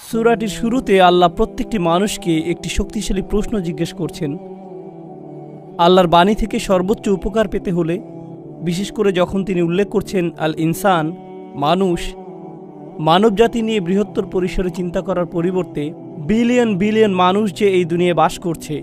সূরাটির শুরুতে আল্লাহ প্রত্যেকটি মানুষকে একটি শক্তিশালী প্রশ্ন জিজ্ঞেস করছেন। আল্লাহর বাণী থেকে সর্বোচ্চ উপকার পেতে হলে, বিশেষ করে যখন তিনি উল্লেখ করছেন আল ইনসান, মানুষ, মানবজাতি নিয়ে বৃহত্তর পরিসরে চিন্তা করার পরিবর্তে বিলিয়ন বিলিয়ন মানুষ যে এই দুনিয়ায় বাস করছে,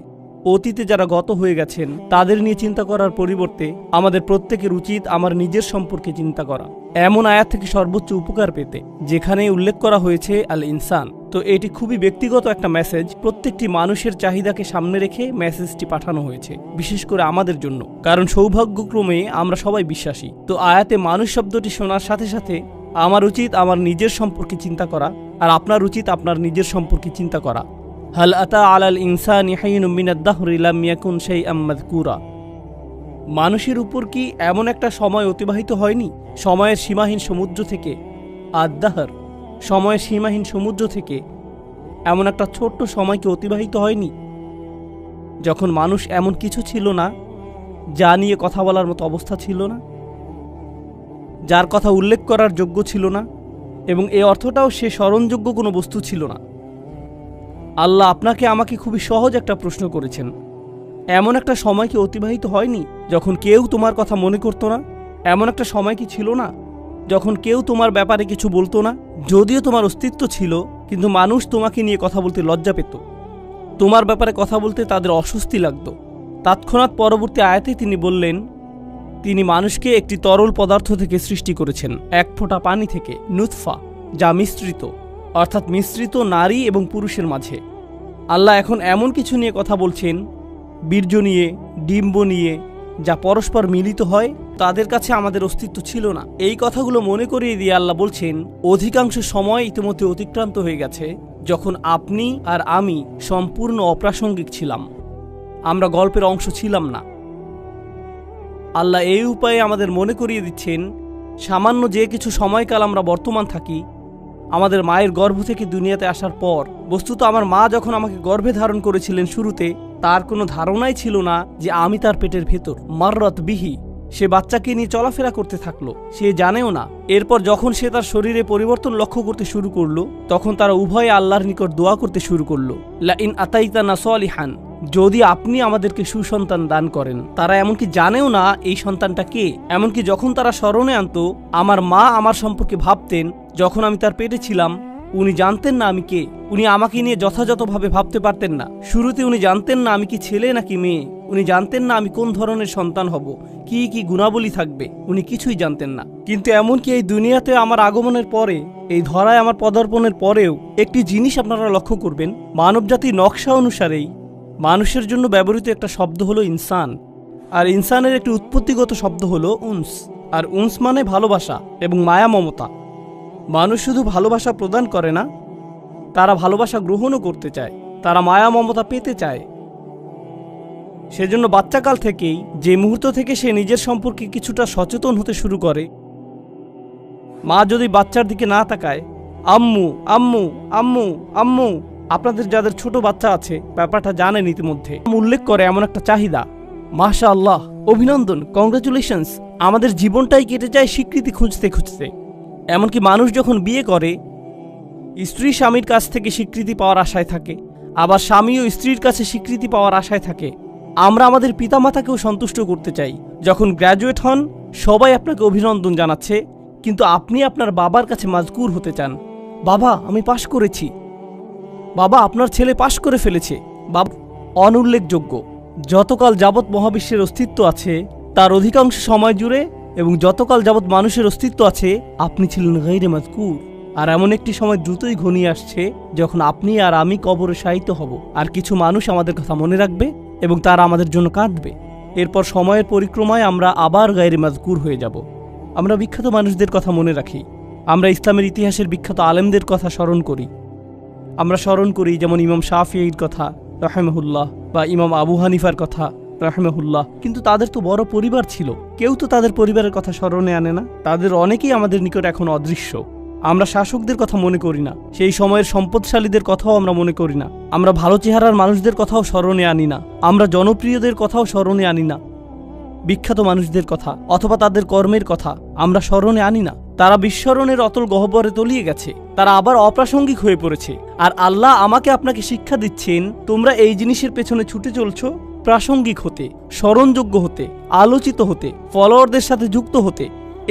অতীতে যারা গত হয়ে গেছেন তাদের নিয়ে চিন্তা করার পরিবর্তে আমাদের প্রত্যেকের উচিত আমার নিজের সম্পর্কে চিন্তা করা, এমন আয়াত থেকে সর্বোচ্চ উপকার পেতে যেখানে উল্লেখ করা হয়েছে আল ইনসান। তো এটি খুবই ব্যক্তিগত একটা মেসেজ, প্রত্যেকটি মানুষের চাহিদাকে সামনে রেখে মেসেজটি পাঠানো হয়েছে, বিশেষ করে আমাদের জন্য, কারণ সৌভাগ্যক্রমে আমরা সবাই বিশ্বাসী। তো আয়াতে মানুষ শব্দটি শোনার সাথে সাথে আমার উচিত আমার নিজের সম্পর্কে চিন্তা করা, আর আপনার উচিত আপনার নিজের সম্পর্কে চিন্তা করা। হাল আতা আলাল ইনসানি হাইনুম মিনাদ দাহরি লাম ইয়াকুন শাইআম মাযকুরা। মানুষের উপর কি এমন একটা সময় অতিবাহিত হয়নি সময়ের সীমাহীন সমুদ্র থেকে, আদ-দাহর, সময়ের সীমাহীন সমুদ্র থেকে এমন একটা ছোট্ট সময় কি অতিবাহিত হয়নি যখন মানুষ এমন কিছু ছিল না যা নিয়ে কথা বলার মতো অবস্থা ছিল না, যার কথা উল্লেখ করার যোগ্য ছিল না, এবং এই অর্থটাও সে স্মরণযোগ্য কোনো বস্তু ছিল না। আল্লাহ আপনাকে আমাকে খুবই সহজ একটা প্রশ্ন করেছেন, এমন একটা সময় কি অতিবাহিত হয়নি যখন কেউ তোমার কথা মনে করতো না? এমন একটা সময় কি ছিল না যখন কেউ তোমার ব্যাপারে কিছু বলতো না? যদিও তোমার অস্তিত্ব ছিল, কিন্তু মানুষ তোমাকে নিয়ে কথা বলতে লজ্জা পেত, তোমার ব্যাপারে কথা বলতে তাদের অস্বস্তি লাগত। তৎক্ষণাৎ পরবর্তী আয়াতে তিনি বললেন, তিনি মানুষকে একটি তরল পদার্থ থেকে সৃষ্টি করেছেন, এক ফোঁটা পানি থেকে, নুতফা, যা মিশ্রিত, অর্থাৎ মিশ্রিত নারী এবং পুরুষের মাঝে। আল্লাহ এখন এমন কিছু নিয়ে কথা বলছেন, বীর্য নিয়ে, ডিম্ব নিয়ে, যা পরস্পর মিলিত হয়, তাদের কাছে আমাদের অস্তিত্ব ছিল না। এই কথাগুলো মনে করিয়ে দিয়ে আল্লাহ বলছেন, অধিকাংশ সময় ইতিমধ্যে অতিক্রান্ত হয়ে গেছে যখন আপনি আর আমি সম্পূর্ণ অপ্রাসঙ্গিক ছিলাম, আমরা গল্পের অংশ ছিলাম না। আল্লাহ এই উপায়ে আমাদের মনে করিয়ে দিচ্ছেন, সামান্য যে কিছু সময়কাল আমরা বর্তমান থাকি, আমাদের মায়ের গর্ভ থেকে দুনিয়াতে আসার পর, বস্তুত আমার মা যখন আমাকে গর্ভে ধারণ করেছিলেন শুরুতে, তার কোনো ধারণাই ছিল না যে আমি তার পেটের ভেতর। মাররাত বিহি, সে বাচ্চাকে নিয়ে চলাফেরা করতে থাকলো, সে জানেও না। এরপর যখন সে তার শরীরে পরিবর্তন লক্ষ্য করতে শুরু করলো, তখন তারা উভয়ে আল্লাহর নিকট দোয়া করতে শুরু করলো, লা ইন আতাইতানা সলিহান, যদি আপনি আমাদেরকে সুসন্তান দান করেন। তারা এমনকি জানেও না এই সন্তানটা কে। এমনকি যখন তারা স্মরণে আনতো, আমার মা আমার সম্পর্কে ভাবতেন, যখন আমি তার পেটে ছিলাম উনি জানতেন না আমি কে, উনি আমাকে নিয়ে যথাযথভাবে ভাবতে পারতেন না। শুরুতে উনি জানতেন না আমি কি ছেলে নাকি মেয়ে, উনি জানতেন না আমি কোন ধরনের সন্তান হব, কি কি গুণাবলী থাকবে, উনি কিছুই জানতেন না। কিন্তু এমনকি এই দুনিয়াতে আমার আগমনের পরে, এই ধরায় আমার পদার্পণের পরেও একটি জিনিস আপনারা লক্ষ্য করবেন, মানবজাতির নকশা অনুসারেই মানুষের জন্য ব্যবহৃত একটা শব্দ হলো ইনসান, আর ইনসানের একটি উৎপত্তিগত শব্দ হলো উনস, আর উনস মানে ভালোবাসা এবং মায়া মমতা। মানুষ শুধু ভালোবাসা প্রদান করে না, তারা ভালোবাসা গ্রহণও করতে চায়, তারা মায়া মমতা পেতে চায়। সেজন্য বাচ্চাকাল থেকেই, যে মুহূর্ত থেকে সে নিজের সম্পর্কে কিছুটা সচেতন হতে শুরু করে, মা যদি বাচ্চার দিকে না তাকায়, আম্মু আম্মু আম্মু আম্মু, আপনাদের যাদের ছোট বাচ্চা আছে ব্যাপারটা জানেন ইতিমধ্যে, উল্লেখ করে এমন একটা চাহিদা, মাশাআল্লাহ, অভিনন্দন, কংগ্রাচুলেশনস। আমাদের জীবনটাই কেটে যায় স্বীকৃতি খুঁজতে খুঁজতে। এমনকি মানুষ যখন বিয়ে করে, স্ত্রী স্বামীর কাছ থেকে স্বীকৃতি পাওয়ার আশায় থাকে, আবার স্বামীও স্ত্রীর কাছে স্বীকৃতি পাওয়ার আশায় থাকে। আমরা আমাদের পিতামাতাকেও সন্তুষ্ট করতে চাই। যখন গ্র্যাজুয়েট হন, সবাই আপনাকে অভিনন্দন জানাচ্ছে, কিন্তু আপনি আপনার বাবার কাছে মাজকুর হতে চান, বাবা আমি পাশ করেছি, বাবা আপনার ছেলে পাশ করে ফেলেছে, বাবা অনুল্লেখযোগ্য। যতকাল যাবৎ মহাবিশ্বের অস্তিত্ব আছে তার অধিকাংশ সময় জুড়ে, এবং যতকাল যাবৎ মানুষের অস্তিত্ব আছে, আপনি ছিলেন গায়রে মাজকুর। আর এমন একটি সময় দ্রুতই ঘনিয়ে আসছে যখন আপনি আর আমি কবরে শায়িত হব, আর কিছু মানুষ আমাদের কথা মনে রাখবে এবং তারা আমাদের জন্য কাঁদবে। এরপর সময়ের পরিক্রমায় আমরা আবার গায়রে মাজকুর হয়ে যাব। আমরা বিখ্যাত মানুষদের কথা মনে রাখি, আমরা ইসলামের ইতিহাসের বিখ্যাত আলেমদের কথা স্মরণ করি, আমরা স্মরণ করি যেমন ইমাম শাফিঈর কথা রাহিমাহুল্লাহ, বা ইমাম আবু হানিফার কথা রাহিমাহুল্লাহ। কিন্তু তাদের তো বড় পরিবার ছিল, কেউ তো তাদের পরিবারের কথা স্মরণে আনে না। তাদের অনেকেই আমাদের নিকট এখন অদৃশ্য। আমরা শাসকদের কথা মনে করি না, সেই সময়ের সম্পদশালীদের কথাও আমরা মনে করি না, আমরা ভালো চেহারার মানুষদের কথাও স্মরণে আনি না, আমরা জনপ্রিয়দের কথাও স্মরণে আনি না। বিখ্যাত মানুষদের কথা অথবা তাদের কর্মের কথা আমরা স্মরণে আনি না। তারা বিস্মরণের অতল গহ্বরে তলিয়ে গেছে, তারা আবার অপ্রাসঙ্গিক হয়ে পড়েছে। আর আল্লাহ আমাকে আপনাকে শিক্ষা দিচ্ছেন, তোমরা এই জিনিসের পেছনে ছুটে চলছো প্রাসঙ্গিক হতে, স্মরণযোগ্য হতে, আলোচিত হতে, ফলোয়ারদের সাথে যুক্ত হতে।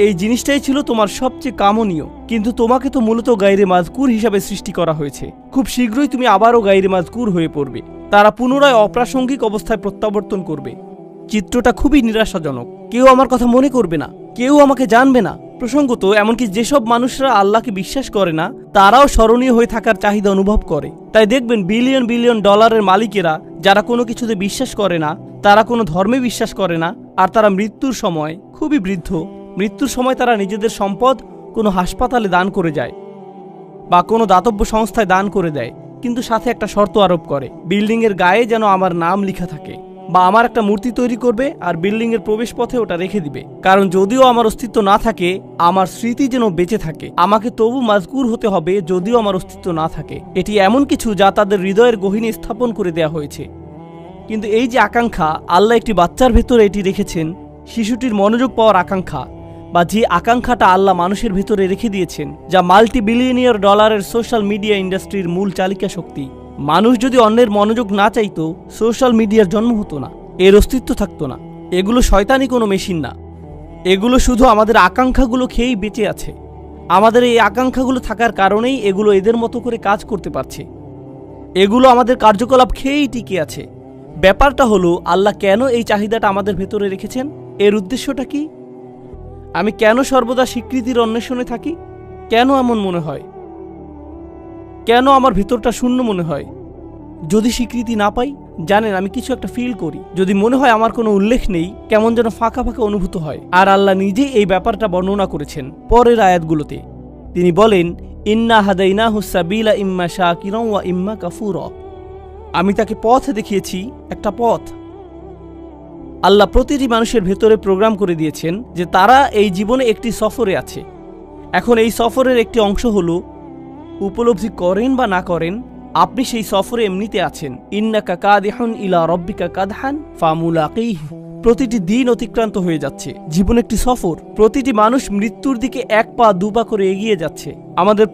এই জিনিসটাই ছিল তোমার সবচেয়ে কামনীয়, কিন্তু তোমাকে তো মূলত গায়রে মাজকুর হিসাবে সৃষ্টি করা হয়েছে। খুব শীঘ্রই তুমি আবারও গায়রে মাজকুর হয়ে পড়বে। তারা পুনরায় অপ্রাসঙ্গিক অবস্থায় প্রত্যাবর্তন করবে। চিত্রটা খুবই নিরাশাজনক। কেউ আমার কথা মনে করবে না, কেউ আমাকে জানবে না। প্রসঙ্গত এমনকি যেসব মানুষরা আল্লাহকে বিশ্বাস করে না তারাও স্মরণীয় হয়ে থাকার চাহিদা অনুভব করে। তাই দেখবেন বিলিয়ন বিলিয়ন ডলারের মালিকেরা যারা কোনো কিছুতে বিশ্বাস করে না, তারা কোনো ধর্মে বিশ্বাস করে না, আর তারা মৃত্যুর সময় খুবই বৃদ্ধ, মৃত্যুর সময় তারা নিজেদের সম্পদ কোনো হাসপাতালে দান করে যায় বা কোনো দাতব্য সংস্থায় দান করে দেয়, কিন্তু সাথে একটা শর্ত আরোপ করে, বিল্ডিংয়ের গায়ে যেন আমার নাম লেখা থাকে, বা আমার একটা মূর্তি তৈরি করবে আর বিল্ডিংয়ের প্রবেশপথে ওটা রেখে দিবে। কারণ যদিও আমার অস্তিত্ব না থাকে, আমার স্মৃতি যেন বেঁচে থাকে। আমাকে তবু মাজকুর হতে হবে যদিও আমার অস্তিত্ব না থাকে। এটি এমন কিছু যা তাদের হৃদয়ের গহীনে স্থাপন করে দেয়া হয়েছে। কিন্তু এই যে আকাঙ্ক্ষা, আল্লাহ একটি বাচ্চার ভেতরে এটি রেখেছেন, শিশুটির মনোযোগ পাওয়ার আকাঙ্ক্ষা, বা যে আকাঙ্ক্ষাটা আল্লাহ মানুষের ভেতরে রেখে দিয়েছেন, যা মাল্টি বিলিয়নিয়ার ডলারের সোশ্যাল মিডিয়া ইন্ডাস্ট্রির মূল চালিকা শক্তি। মানুষ যদি অন্যের মনোযোগ না চাইতো, সোশ্যাল মিডিয়ার জন্ম হতো না, এর অস্তিত্ব থাকতো না। এগুলো শয়তানি কোনো মেশিন না, এগুলো শুধু আমাদের আকাঙ্ক্ষাগুলো খেয়েই বেঁচে আছে। আমাদের এই আকাঙ্ক্ষাগুলো থাকার কারণেই এগুলো এদের মতো করে কাজ করতে পারছে। এগুলো আমাদের কার্যকলাপ খেয়েই টিকে আছে। ব্যাপারটা হলো, আল্লাহ কেন এই চাহিদাটা আমাদের ভেতরে রেখেছেন? এর উদ্দেশ্যটা কি? আমি কেন সর্বদা স্বীকৃতির অন্বেষণে থাকি? কেন এমন মনে হয়? কেন আমার ভিতরটা শূন্য মনে হয় যদি স্বীকৃতি না পাই? জানেন, আমি কিছু একটা ফিল করি। যদি মনে হয় আমার কোনো উল্লেখ নেই, কেমন যেন ফাঁকা ফাঁকা অনুভূত হয়। আর আল্লাহ নিজেই এই ব্যাপারটা বর্ণনা করেছেন পরের আয়াতগুলোতে। তিনি বলেন, ইন্না হাদাইনাহু সাবিলা ইম্মা শাকিরান ওয়া ইম্মা কাফুরা। আমি তাকে পথ দেখিয়েছি, একটা পথ। আল্লাহ প্রতিটি মানুষের ভেতরে প্রোগ্রাম করে দিয়েছেন যে তারা এই জীবনে একটি সফরে আছে। এখন এই সফরের একটি অংশ হলো, উপলব্ধি করেন বা না করেন, আপনি সেই সফরে এমনিতে আছেন। ইন্নাকা কাদিহুন ইলা রাব্বিকা কাদহান ফামুলাকিহি। প্রতিটি দিন অতিক্রান্ত হয়ে যাচ্ছে। জীবন একটি সফর। প্রতিটি মানুষ মৃত্যুর দিকে এক পা দু পা করে এগিয়ে যাচ্ছে। আমাদের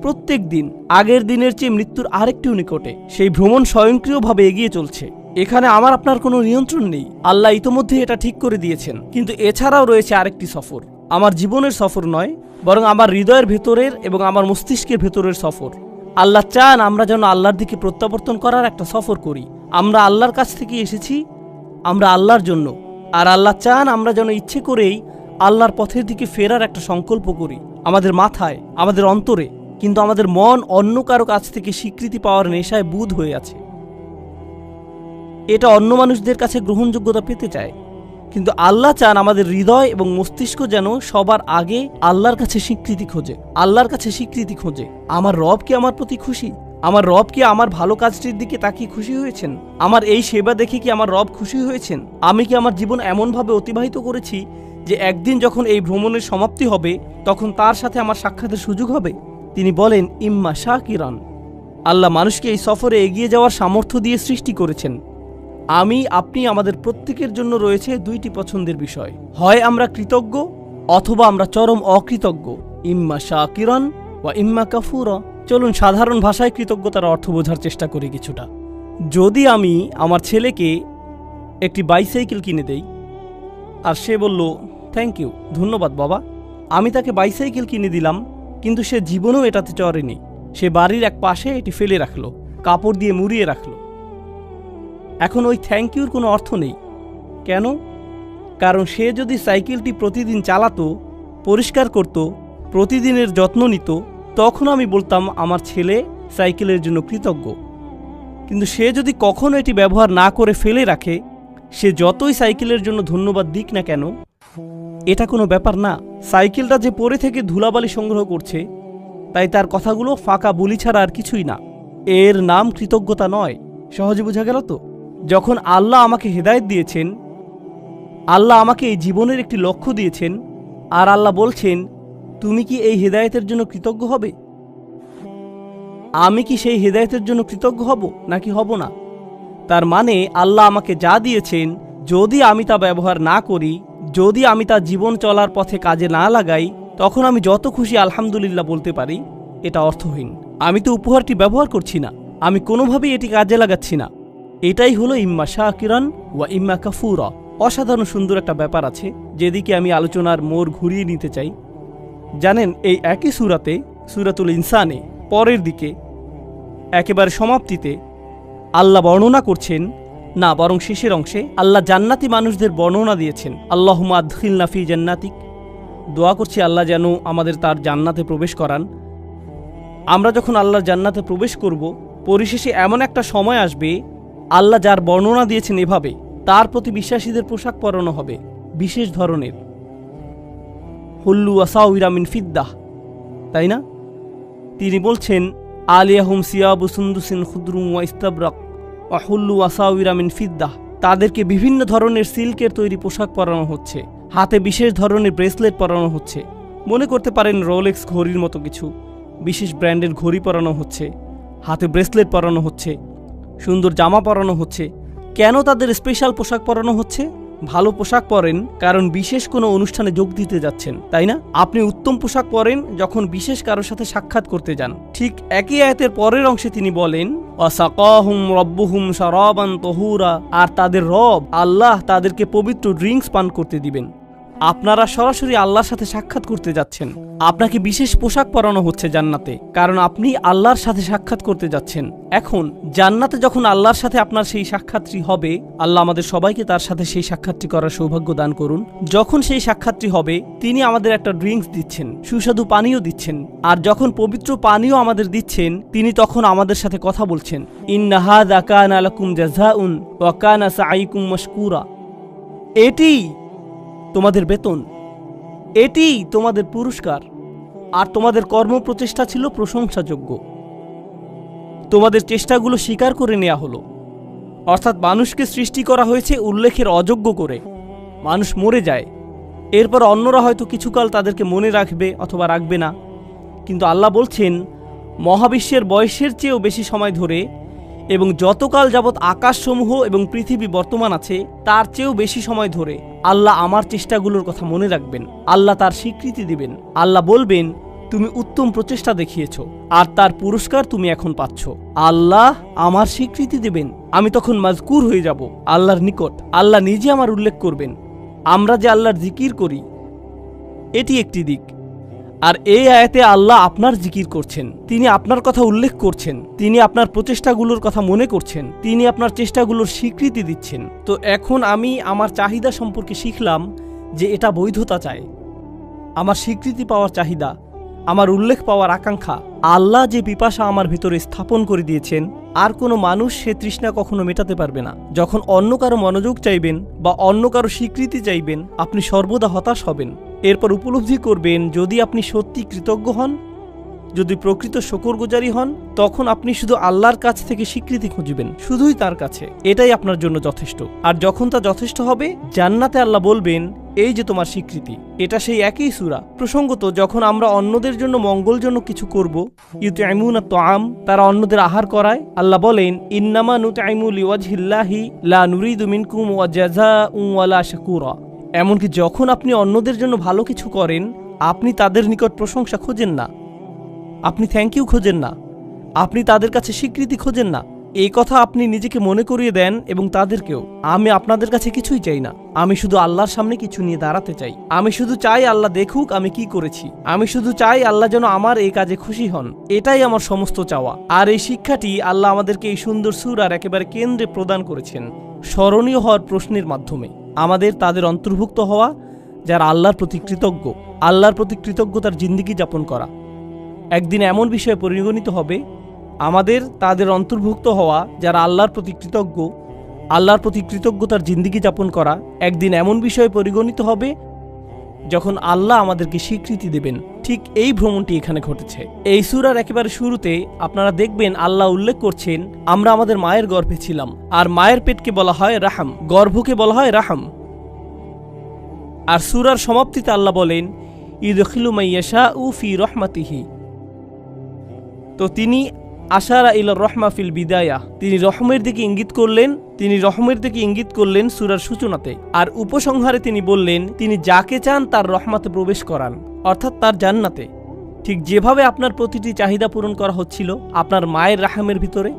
প্রত্যেক দিন আগের দিনের চেয়ে মৃত্যুর আরেকটিও নিকটে। সেই ভ্রমণ স্বয়ংক্রিয়ভাবে এগিয়ে চলছে। এখানে আমার আপনার কোনো নিয়ন্ত্রণ নেই। আল্লাহ ইতোমধ্যে এটা ঠিক করে দিয়েছেন। কিন্তু এছাড়াও রয়েছে আরেকটি সফর, আমার জীবনের সফর নয়, বরং আমার হৃদয়ের ভেতরের এবং আমার মস্তিষ্কের ভেতরের সফর। আল্লাহ চান আমরা যেন আল্লাহর দিকে প্রত্যাবর্তন করার একটা সফর করি। আমরা আল্লাহর কাছ থেকে এসেছি, আমরা আল্লাহর জন্য। আর আল্লাহ চান আমরা যেন ইচ্ছে করেই আল্লাহর পথের দিকে ফেরার একটা সংকল্প করি, আমাদের মাথায়, আমাদের অন্তরে। কিন্তু আমাদের মন অন্য কারো কাছ থেকে স্বীকৃতি পাওয়ার নেশায় বুঁদ হয়ে আছে। এটা অন্য মানুষদের কাছে গ্রহণযোগ্যতা পেতে চায়। কিন্তু আল্লাহ চান আমাদের হৃদয় এবং মস্তিষ্ক যেন সবার আগে আল্লাহর কাছে স্বীকৃতি খোঁজে, আল্লাহর কাছে স্বীকৃতি খোঁজে। আমার রব কি আমার প্রতি খুশি? আমার রব কি আমার ভালো কাজটির দিকে তাকিয়ে খুশি হয়েছেন? আমার এই সেবা দেখে কি আমার রব খুশি হয়েছেন? আমি কি আমার জীবন এমনভাবে অতিবাহিত করেছি যে একদিন যখন এই ভ্রমণের সমাপ্তি হবে, তখন তার সাথে আমার সাক্ষাতের সুযোগ হবে? তিনি বলেন, ইম্মা শাকিরান। আল্লাহ মানুষকে এই সফরে এগিয়ে যাওয়ার সামর্থ্য দিয়ে সৃষ্টি করেছেন। আমি, আপনি, আমাদের প্রত্যেকের জন্য রয়েছে দুইটি পছন্দের বিষয়। হয় আমরা কৃতজ্ঞ অথবা আমরা চরম অকৃতজ্ঞ। ইম্মা শাকিরান ওয়া ইম্মা কাফুরা। চলুন সাধারণ ভাষায় কৃতজ্ঞতার অর্থ বোঝার চেষ্টা করি কিছুটা। যদি আমি আমার ছেলেকে একটি বাইসাইকেল কিনে দেই আর সে বলল, থ্যাংক ইউ, ধন্যবাদ বাবা, আমি তাকে বাইসাইকেল কিনে দিলাম, কিন্তু সে জীবনেও এটাতে চড়েনি। সে বাড়ির এক পাশে এটি ফেলে রাখলো, কাপড় দিয়ে মুড়িয়ে রাখলো। এখন ওই থ্যাংক ইউর কোনো অর্থ নেই। কেন? কারণ সে যদি সাইকেলটি প্রতিদিন চালাতো, পরিষ্কার করত, প্রতিদিনের যত্ন নিত, তখন আমি বলতাম আমার ছেলে সাইকেলের জন্য কৃতজ্ঞ। কিন্তু সে যদি কখনো এটি ব্যবহার না করে ফেলে রাখে, সে যতই সাইকেলের জন্য ধন্যবাদ দিক না কেন, এটা কোনো ব্যাপার না। সাইকেলটা যে পড়ে থেকে ধুলাবালি সংগ্রহ করছে, তাই তার কথাগুলো ফাঁকা বুলি ছাড়া আর কিছুই না। এর নাম কৃতজ্ঞতা নয়। সহজে বোঝা গেল তো? যখন আল্লাহ আমাকে হেদায়েত দিয়েছেন, আল্লাহ আমাকে এই জীবনের একটি লক্ষ্য দিয়েছেন, আর আল্লাহ বলছেন, তুমি কি এই হেদায়েতের জন্য কৃতজ্ঞ হবে? আমি কি সেই হেদায়েতের জন্য কৃতজ্ঞ হব নাকি হব না? তার মানে আল্লাহ আমাকে যা দিয়েছেন যদি আমি তা ব্যবহার না করি, যদি আমি তা জীবন চলার পথে কাজে না লাগাই, তখন আমি যত খুশি আলহামদুলিল্লাহ বলতে পারি, এটা অর্থহীন। আমি তো উপহারটি ব্যবহার করছি না, আমি কোনোভাবেই এটি কাজে লাগাচ্ছি না। এটাই হলো ইম্মা শাকিরান ওয়া ইম্মা কাফুরা। অসাধারণ সুন্দর একটা ব্যাপার আছে, যেদিকে আমি আলোচনার মোড় ঘুরিয়ে নিতে চাই। জানেন, এই একই সূরাতে, সূরাতুল ইনসানে পরের দিকে একেবারে সমাপ্তিতে আল্লাহ বর্ণনা করছেন, না বরং শেষের অংশে আল্লাহ জান্নাতি মানুষদের বর্ণনা দিয়েছেন। আল্লাহুম্মা আদখিলনা ফি জান্নাতিক। দোয়া করছি আল্লাহ যেন আমাদের তার জান্নাতে প্রবেশ করান। আমরা যখন আল্লাহর জান্নাতে প্রবেশ করব, পরিশেষে এমন একটা সময় আসবে, আল্লাহ যার বর্ণনা দিয়েছেন এভাবে, তার প্রতি বিশ্বাসীদের পোশাক পরানো হবে বিশেষ ধরনের, হুল্লু আসাউইরা মিন ফিদ্দাহ, তাই না? তিনি বলছেন, আলিয়াহুম সিয়াবু সুন্দুসিন খুদরুম ওয়া ইস্তাবরাক ওয়া হুল্লু আসাউইরা মিন ফিদ্দাহ। তাদেরকে বিভিন্ন ধরনের সিল্কের তৈরি পোশাক পরানো হচ্ছে, হাতে বিশেষ ধরনের ব্রেসলেট পরানো হচ্ছে। মনে করতে পারেন রোলেক্স ঘড়ির মতো কিছু, বিশেষ ব্র্যান্ডের ঘড়ি পরানো হচ্ছে, হাতে ব্রেসলেট পরানো হচ্ছে, সুন্দর জামা পরানো হচ্ছে। কেন তাদের স্পেশাল পোশাক পরানো হচ্ছে? ভালো পোশাক পরেন কারণ বিশেষ কোনো অনুষ্ঠানে যোগ দিতে যাচ্ছেন, তাই না? আপনি উত্তম পোশাক পরেন যখন বিশেষ কারোর সাথে সাক্ষাৎ করতে যান। ঠিক একই আয়াতের পরের অংশে তিনি বলেন, ওয়াসাকাহুম রব্বুহুম শারাবান তাহুরা। আর তাদের রব আল্লাহ তাদেরকে পবিত্র ড্রিঙ্কস পান করতে দিবেন। আপনারা সরাসরি আল্লাহর সাথে সাক্ষাৎ করতে যাচ্ছেন, আপনাকে বিশেষ পোশাক পরানো হচ্ছে জান্নাতে, কারণ আপনি আল্লাহর সাথে সাক্ষাৎ করতে যাচ্ছেন। এখন জান্নাতে যখন আল্লাহর সাথে আপনার সেই সাক্ষাৎটি হবে, আল্লাহ আমাদের সবাইকে তার সাথে সেই সাক্ষাৎটি করার সৌভাগ্য দান করুন। যখন সেই সাক্ষাৎটি হবে, তিনি আমাদের একটা ড্রিঙ্কস দিচ্ছেন, সুস্বাদু পানীয় দিচ্ছেন। আর যখন পবিত্র পানীয় আমাদের দিচ্ছেন, তিনি তখন আমাদের সাথে কথা বলছেন, ইন্না হাযা কানা লাকুম জাযাউন ওয়া কানা সাঈকুম মাশকুরা। এটি তোমাদের বেতন, এটি তোমাদের পুরস্কার, আর তোমাদের কর্মপ্রচেষ্টা ছিল প্রশংসাযোগ্য। তোমাদের চেষ্টাগুলো স্বীকার করে নেওয়া হলো। অর্থাৎ মানুষকে সৃষ্টি করা হয়েছে উল্লেখের অযোগ্য করে। মানুষ মরে যায়, এরপর অন্যরা হয়তো কিছুকাল তাদেরকে মনে রাখবে অথবা রাখবে না, কিন্তু আল্লাহ বলছেন, মহাবিশ্বের বয়সের চেয়েও বেশি সময় ধরে এবং যতকাল যাবৎ আকাশসমূহ এবং পৃথিবী বর্তমান আছে তার চেয়েও বেশি সময় ধরে আল্লাহ আমার চেষ্টাগুলোর কথা মনে রাখবেন। আল্লাহ তার স্বীকৃতি দিবেন। আল্লাহ বলবেন, তুমি উত্তম প্রচেষ্টা দেখিয়েছ, আর তার পুরস্কার তুমি এখন পাচ্ছ। আল্লাহ আমার স্বীকৃতি দেবেন, আমি তখন মাজকুর হয়ে যাব আল্লাহর নিকট। আল্লাহ নিজে আমার উল্লেখ করবেন। আমরা যে আল্লাহর জিকির করি, এটি একটি দিক। আর এই আয়াতে আল্লাহ আপনার জিকির করছেন, তিনি আপনার কথা উল্লেখ করছেন, তিনি আপনার প্রচেষ্টাগুলোর কথা মনে করছেন, তিনি আপনার চেষ্টাগুলোর স্বীকৃতি দিচ্ছেন। তো এখন আমি আমার চাহিদা সম্পর্কে শিখলাম যে এটা বৈধতা চায়, আমার স্বীকৃতি পাওয়ার চাহিদা, আমার উল্লেখ পাওয়ার আকাঙ্ক্ষা। আল্লাহ যে পিপাসা আমার ভিতরে স্থাপন করে দিয়েছেন, আর কোনো মানুষ সে তৃষ্ণা কখনো মেটাতে পারবে না। যখন অন্য কারো মনোযোগ চাইবেন বা অন্য কারো স্বীকৃতি চাইবেন, আপনি সর্বদা হতাশ হবেন। এরপর উপলব্ধি করবেন, যদি আপনি সত্যি কৃতজ্ঞ হন, যদি প্রকৃত শুকরগুজারি হন, তখন আপনি শুধু আল্লাহর কাছ থেকে স্বীকৃতি খুঁজবেন, শুধুই তার কাছে। এটাই আপনার জন্য যথেষ্ট। আর যখন তা যথেষ্ট হবে, জান্নাতে আল্লাহ বলবেন, এই যে তোমার স্বীকৃতি। এটা সেই একই সূরা। প্রসঙ্গত, যখন আমরা অন্যদের জন্য মঙ্গলজনক কিছু করব, ইউতঈমুনা তাআম, তারা অন্যদের আহার করায়, আল্লাহ বলেন, ইন্নামা নুতঈমু লিওয়াজহিল্লাহি লা নুরিদু মিনকুম জাযাআন ওয়ালা শাকুরা। এমনকি যখন আপনি অন্যদের জন্য ভালো কিছু করেন, আপনি তাদের নিকট প্রশংসা খোঁজেন না, আপনি থ্যাংক ইউ খোঁজেন না, আপনি তাদের কাছে স্বীকৃতি খোঁজেন না। এই কথা আপনি নিজেকে মনে করিয়ে দেন এবং তাদেরকেও। আমি আপনাদের কাছে কিছুই চাই না, আমি শুধু আল্লাহর সামনে কিছু নিয়ে দাঁড়াতে চাই। আমি শুধু চাই আল্লাহ দেখুক আমি কি করেছি। আমি শুধু চাই আল্লাহ যেন আমার এই কাজে খুশি হন। এটাই আমার সমস্ত চাওয়া। আর এই শিক্ষাটি আল্লাহ আমাদেরকে এই সুন্দর সূরার একেবারে কেন্দ্রে প্রদান করেছেন, স্মরণীয় হওয়ার প্রশ্নের মাধ্যমে। আমাদের তাদের অন্তর্ভুক্ত হওয়া যারা আল্লাহর প্রতি কৃতজ্ঞ, আল্লাহর প্রতি কৃতজ্ঞতার জিন্দেগি যাপন করা। একদিন এমন বিষয়ে পরিগণিত হবে, আমাদের তাদের অন্তর্ভুক্ত হওয়া যারা আল্লাহর প্রতি কৃতজ্ঞ, আল্লাহর প্রতি কৃতজ্ঞতার জিন্দেগি যাপন করা একদিন এমন বিষয়ে পরিগণিত হবে যখন আল্লাহ আমাদেরকে স্বীকৃতি দেবেন। ঠিক এই ভ্রমণটি এখানে ঘটেছে। এই সূরার একেবারে শুরুতে আপনারা দেখবেন আল্লাহ উল্লেখ করছেন, আমরা আমাদের মায়ের গর্ভে ছিলাম। আর মায়ের পেটকে বলা হয় রাহাম, গর্ভকে বলা হয় রাহাম। আর সূরার সমাপ্তিতে আল্লাহ বলেন, ইদখিলু মাইয়াশাউ ফি রাহমাতিহি। তো তিনি আশারা ইলা রহমা ফিল বিদায়া, তিনি রহমের দিকে ইঙ্গিত করলেন সূরার সূচনাতে। আর উপসংহারে তিনি বললেন তিনি যাকে চান তার রহমতে প্রবেশ করান, অর্থাৎ তার জান্নাতে। ঠিক যেভাবে আপনার প্রতিটি চাহিদা পূরণ করা হচ্ছিল আপনার মায়ের রাহমের ভিতরে,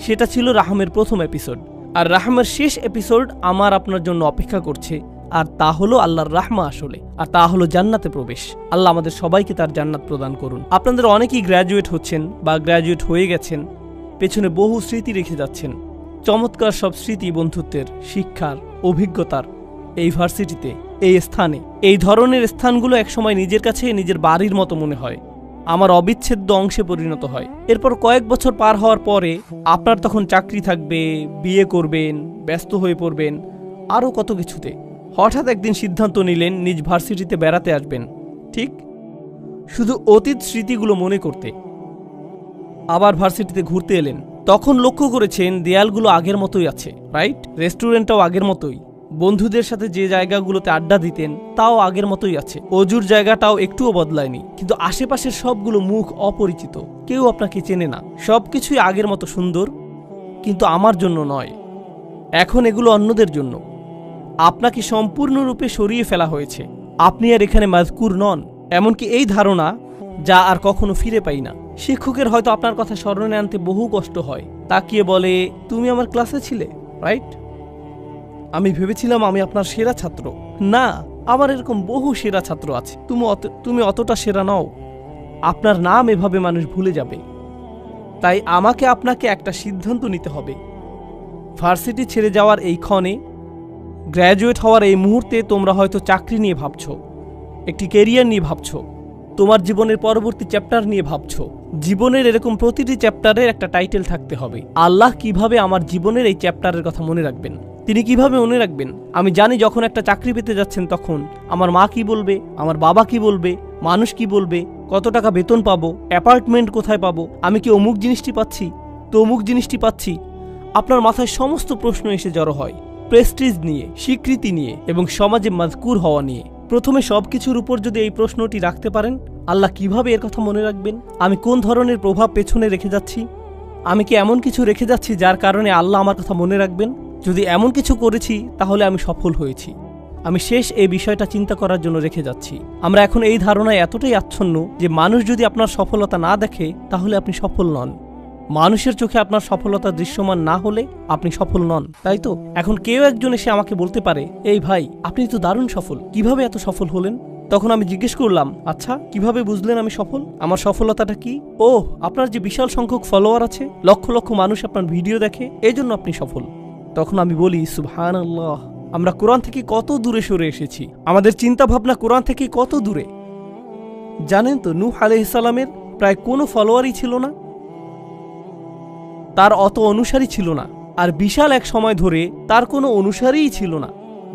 সেটা ছিল রাহমের প্রথম এপিসোড। আর রাহমের শেষ এপিসোড আমার আপনার জন্য অপেক্ষা করছে, আর তা হলো আল্লাহর রাহমা আসলে, আর তা হলো জান্নাতে প্রবেশ। আল্লাহ আমাদের সবাইকে তার জান্নাত প্রদান করুন। আপনাদের অনেকেই গ্র্যাজুয়েট হচ্ছেন বা গ্র্যাজুয়েট হয়ে গেছেন, পেছনে বহু স্মৃতি রেখে যাচ্ছেন, চমৎকার সব স্মৃতি, বন্ধুত্বের, শিক্ষার, অভিজ্ঞতার। এই ভার্সিটিতে, এই স্থানে, এই ধরনের স্থানগুলো একসময় নিজের কাছে নিজের বাড়ির মতো মনে হয়, আমার অবিচ্ছেদ্য অংশে পরিণত হয়। এরপর কয়েক বছর পার হওয়ার পরে আপনার তখন চাকরি থাকবে, বিয়ে করবেন, ব্যস্ত হয়ে পড়বেন, আরও কত কিছুতে। হঠাৎ একদিন সিদ্ধান্ত নিলেন নিজ ভার্সিটিতে বেড়াতে আসবেন, ঠিক শুধু অতীত স্মৃতিগুলো মনে করতে। আবার ভার্সিটিতে ঘুরতে এলেন, তখন লক্ষ্য করেছেন দেয়ালগুলো আগের মতোই আছে, রাইট? রেস্টুরেন্টটাও আগের মতোই, বন্ধুদের সাথে যে জায়গাগুলোতে আড্ডা দিতেন তাও আগের মতোই আছে, অজুর জায়গাটাও একটুও বদলায়নি। কিন্তু আশেপাশের সবগুলো মুখ অপরিচিত, কেউ আপনাকে চেনে না। সবকিছুই আগের মতো সুন্দর, কিন্তু আমার জন্য নয়, এখন এগুলো অন্যদের জন্য। আপনাকে সম্পূর্ণরূপে সরিয়ে ফেলা হয়েছে, আপনি আর এখানে মাযকুর নন। এমনকি এই ধারণা, যা আর কখনো ফিরে পাই না। শিক্ষকের হয়তো আপনার কথা স্মরণে আনতে বহু কষ্ট হয়, তাকিয়ে বলে তুমি আমার ক্লাসে ছিলে, রাইট? আমি ভেবেছিলাম আমি আপনার সেরা ছাত্র। না, আমার এরকম বহু সেরা ছাত্র আছে, তুমি অতটা সেরা নও। আপনার নাম এভাবে মানুষ ভুলে যাবে। তাই আমাকে আপনাকে একটা সিদ্ধান্ত নিতে হবে। ভার্সিটি ছেড়ে যাওয়ার এই ক্ষণে, গ্র্যাজুয়েট হওয়ার এই মুহূর্তে তোমরা হয়তো চাকরি নিয়ে ভাবছো, একটি ক্যারিয়ার নিয়ে ভাবছো, তোমার জীবনের পরবর্তী চ্যাপ্টার নিয়ে ভাবছো। জীবনের এরকম প্রতিটি চ্যাপ্টারের একটা টাইটেল থাকতে হবে। আল্লাহ কিভাবে আমার জীবনের এই চ্যাপ্টারের কথা মনে রাখবেন? তিনি কিভাবে মনে রাখবেন? আমি জানি যখন একটা চাকরি পেতে যাচ্ছেন তখন আমার মা কি বলবে, আমার বাবা কি বলবে, মানুষ কি বলবে, কত টাকা বেতন পাবো, অ্যাপার্টমেন্ট কোথায় পাবো, আমি কি অমুক জিনিসটি পাচ্ছি, তো অমুক জিনিসটি পাচ্ছি। আপনার মাথায় সমস্ত প্রশ্ন এসে জড়ো হয়, প্রেস্টিজ নিয়ে, স্বীকৃতি নিয়ে এবং সমাজে মাযকুর হওয়া নিয়ে। প্রথমে সবকিছুর উপর যদি এই প্রশ্নটি রাখতে পারেন, আল্লাহ কিভাবে এর কথা মনে রাখবেন? আমি কোন ধরনের প্রভাব পেছনে রেখে যাচ্ছি? আমি কি এমন কিছু রেখে যাচ্ছি যার কারণে আল্লাহ আমার কথা মনে রাখবেন? যদি এমন কিছু করেছি তাহলে আমি সফল হয়েছি। আমি শেষ এই বিষয়টা চিন্তা করার জন্য রেখে যাচ্ছি। আমরা এখন এই ধারণায় এতটাই আচ্ছন্ন যে মানুষ যদি আপনার সফলতা না দেখে তাহলে আপনি সফল নন। মানুষের চোখে আপনার সফলতা দৃশ্যমান না হলে আপনি সফল নন, তাই তো? এখন কেউ একজন এসে আমাকে বলতে পারে, এই ভাই আপনি তো দারুণ সফল, কিভাবে এত সফল হলেন? তখন আমি জিজ্ঞেস করলাম, আচ্ছা কিভাবে বুঝলেন আমি সফল? আমার সফলতাটা কি? ওহ, আপনার যে বিশাল সংখ্যক ফলোয়ার আছে, লক্ষ লক্ষ মানুষ আপনার ভিডিও দেখে, এই জন্য আপনি সফল। তখন আমি বলি, সুবহানাল্লাহ, আমরা কোরআন থেকে কত দূরে সরে এসেছি, আমাদের চিন্তা ভাবনা কোরআন থেকে কত দূরে। জানেন তো, নূহ আলাইহিস সালামের প্রায় কোনো ফলোয়ারই ছিল না, তার অত অনুসারী ছিল না, আর বিশাল এক সময় ধরে তার কোনো অনুসারীই ছিল না।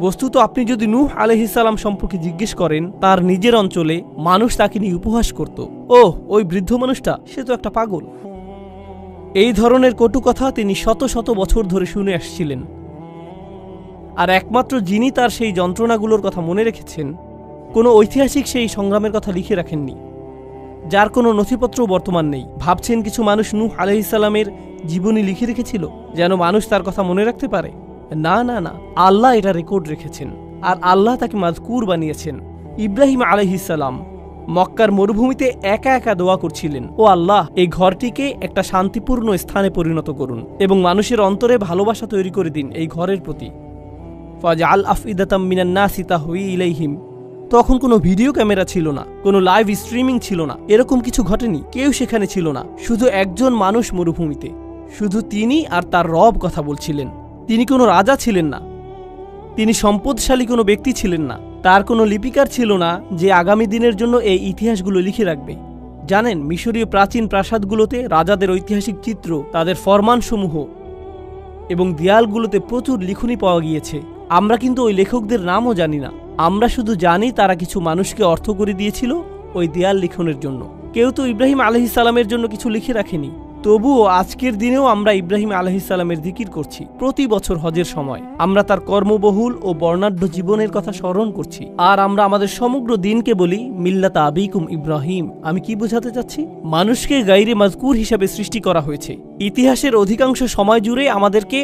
বস্তুত আপনি যদি নূহ আলাইহিস সালাম সম্পর্কে জিজ্ঞেস করেন, তার নিজের অঞ্চলে মানুষ তাকে নিয়ে উপহাস করত, ওহ ওই বৃদ্ধ মানুষটা, সে তো একটা পাগল। এই ধরনের কটু কথা তিনি শত শত বছর ধরে শুনে আসছিলেন। আর একমাত্র যিনি তার সেই যন্ত্রণাগুলোর কথা মনে রেখেছেন, কোনো ঐতিহাসিক সেই সংগ্রামের কথা লিখে রাখেননি, যার কোনো নথিপত্র বর্তমান নেই। ভাবছেন কিছু মানুষ নূহ আলাইহিস সালামের জীবনী লিখে রেখেছিল যেন মানুষ তার কথা মনে রাখতে পারে? না না না, আল্লাহ এটা রেকর্ড রেখেছেন, আর আল্লাহ তাকে মাযকুর বানিয়েছেন। ইব্রাহিম আলাইহিস সালাম মক্কার মরুভূমিতে একা একা দোয়া করছিলেন, ও আল্লাহ, এই ঘরটিকে একটা শান্তিপূর্ণ স্থানে পরিণত করুন এবং মানুষের অন্তরে ভালোবাসা তৈরি করে দিন এই ঘরের প্রতি। ফাজআল আফইদাতাম মিনান নাসি তাহওয়ি ইলাইহিম। তখন কোনো ভিডিও ক্যামেরা ছিল না, কোনো লাইভ স্ট্রিমিং ছিল না, এরকম কিছু ঘটেনি, কেউ সেখানে ছিল না, শুধু একজন মানুষ মরুভূমিতে, শুধু তিনি আর তার রব কথা বলছিলেন। তিনি কোনো রাজা ছিলেন না, তিনি সম্পদশালী কোনো ব্যক্তি ছিলেন না, তার কোনো লিপিকার ছিল না যে আগামী দিনের জন্য এই ইতিহাসগুলো লিখে রাখবে। জানেন, মিশরীয় প্রাচীন প্রাসাদগুলোতে রাজাদের ঐতিহাসিক চিত্র, তাদের ফরমানসমূহ এবং দেয়ালগুলোতে প্রচুর লিখনি পাওয়া গিয়েছে। আমরা কিন্তু ওই লেখকদের নামও জানি না, আমরা শুধু জানি তারা কিছু মানুষকে অর্থ করে দিয়েছিল ওই দেয়াল লিখনের জন্য। কেউ তো ইব্রাহিম আলাইহিস সালামের জন্য কিছু লিখে রাখেনি, তবুও আজকের দিনেও আমরা ইব্রাহিম আলাইহিসসালামের জিকির করছি। প্রতি বছর হজের সময় আমরা তার কর্মবহুল ও বর্ণাঢ্য জীবনের কথা স্মরণ করছি। আর আমরা আমাদের সমগ্র দিনকে বলি মিল্লাতা আবিকুম ইব্রাহিম। আমি কি বোঝাতে চাচ্ছি? মানুষকে গায়রে মাজকুর হিসাবে সৃষ্টি করা হয়েছে। ইতিহাসের অধিকাংশ সময় জুড়ে আমাদেরকে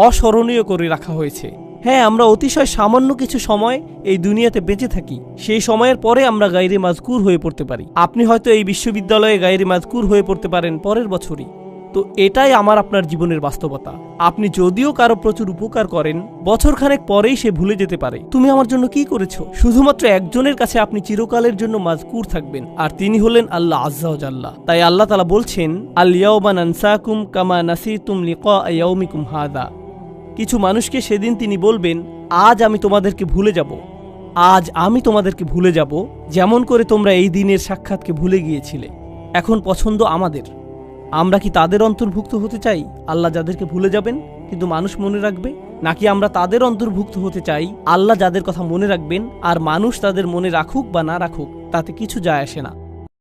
অস্মরণীয় করে রাখা হয়েছে। হ্যাঁ, আমরা অতিশয় সামান্য কিছু সময় এই দুনিয়াতে বেঁচে থাকি। সেই সময়ের পরে আমরা গায়রে মাজকুর হয়ে পড়তে পারি। আপনি হয়তো এই বিশ্ববিদ্যালয়ে গায়রে মাজকুর হয়ে পড়তে পারেন পরের বছরই। তো এটাই আমার আপনার জীবনের বাস্তবতা। আপনি যদিও কারো প্রচুর উপকার করেন, বছরখানেক পরেই সে ভুলে যেতে পারে তুমি আমার জন্য কি করেছো। শুধুমাত্র একজনের কাছে আপনি চিরকালের জন্য মাজকুর থাকবেন, আর তিনি হলেন আল্লাহ আজ্জা ওয়া জাল্লা। তাই আল্লাহ তাআলা বলছেন, আল ইয়াওমা নানসাকুম কামা নাসিতুম লিকা ইয়াউমিকুম হাদা। কিছু মানুষকে সেদিন তিনি বলবেন, আজ আমি তোমাদেরকে ভুলে যাব, আজ আমি তোমাদেরকে ভুলে যাব, যেমন করে তোমরা এই দিনের সাক্ষাৎকে ভুলে গিয়েছিলে। এখন পছন্দ আমাদের, আমরা কি তাদের অন্তর্ভুক্ত হতে চাই আল্লাহ যাদেরকে ভুলে যাবেন কিন্তু মানুষ মনে রাখবে, নাকি আমরা তাদের অন্তর্ভুক্ত হতে চাই আল্লাহ যাদের কথা মনে রাখবেন আর মানুষ তাদের মনে রাখুক বা না রাখুক তাতে কিছু যায় আসে না।